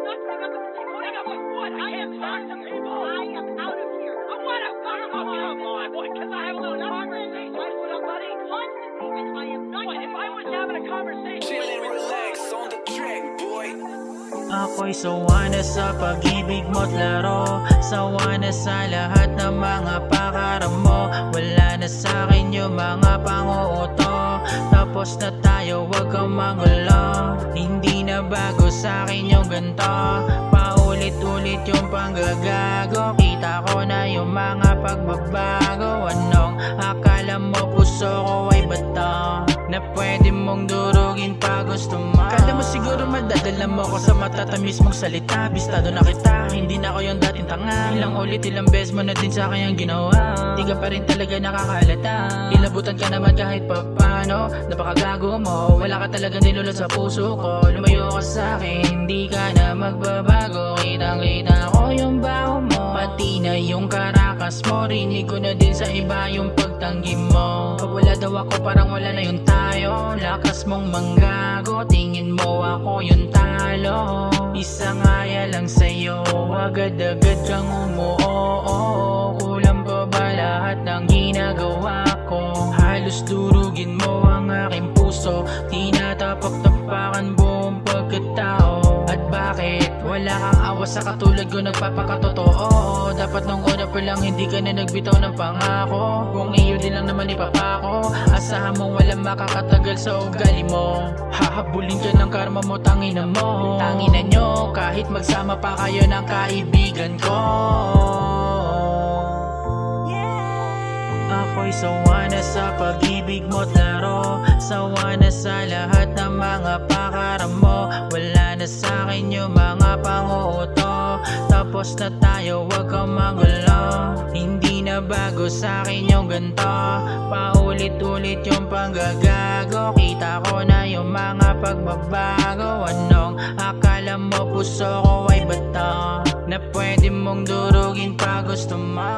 not putting up with this anymore. Putting up with what? I am not the people. I am out of here. I want to come on, boy, because I have a little conversation with somebody. Constantly, and I am not. What, if I was having a conversation? Chill and relax on the track, boy. Ako'y sawa na sa pag-ibig mo't laro, sawa na sa lahat ng mga pakaram mo. Wala na sa'kin yung mga panguuto, tapos na tayo, wag kang magulo. Hindi na bago sa'kin yung ganto, paulit-ulit yung panggagago. Kita ko na yung mga pagbabago. Anong akala mo puso ko ay bato, na pwede mong durugin pa gusto mo? Kala mo siguro madadala mo ko sa matatamis mong salita. Bistado na kita, hindi na ako yung dating tanga. Ilang ulit, ilang beses mo na din sa'kin ang ginawa. Di ka pa rin talaga nakakalata. Ilabutan ka naman kahit papano. Napakagago mo, wala ka talaga nilulod sa puso ko. Lumayo ka sa'kin, hindi ka na magbabago. Kitang-kita ko yung baho mo, pati na yung karakas mo. Rinig ko na din sa iba yung pagtanggi mo. Pag wala daw ako, parang wala na yung tayo. Lakas mong manggago, tingin mo ako yung talo. Isang aya lang sa'yo, agad-agad kang umuoo. Kulang pa ba lahat ng ginagawa ko? Halos durugin mo ang aking puso, tinatapak-tapakan buong pagkatao. At bakit wala kang awa sa katulad ko nagpapakatotoo? Dapat nung una pa lang hindi ka na nagbitaw ng pangako. Kung iyo din lang naman ipapako, asahan mong walang makakatagal sa ugali mo. Hahabulin ka ng karma mo, tangina mo. Tangina nyo, kahit magsama pa kayo ng kaibigan ko. Ako'y sawa na sa pag-ibig mo't laro, sawa na sa lahat ng mga pakaram mo. Wala na sa'kin yung mga panguuto, tapos na tayo, wag kang magulo. Hindi na bago sa'kin yung ganto, paulit-ulit yung panggagago. Kita ko na yung mga pagbabago. Anong akala mo puso ko ay bato, na pwede mong durugin pa gusto mo?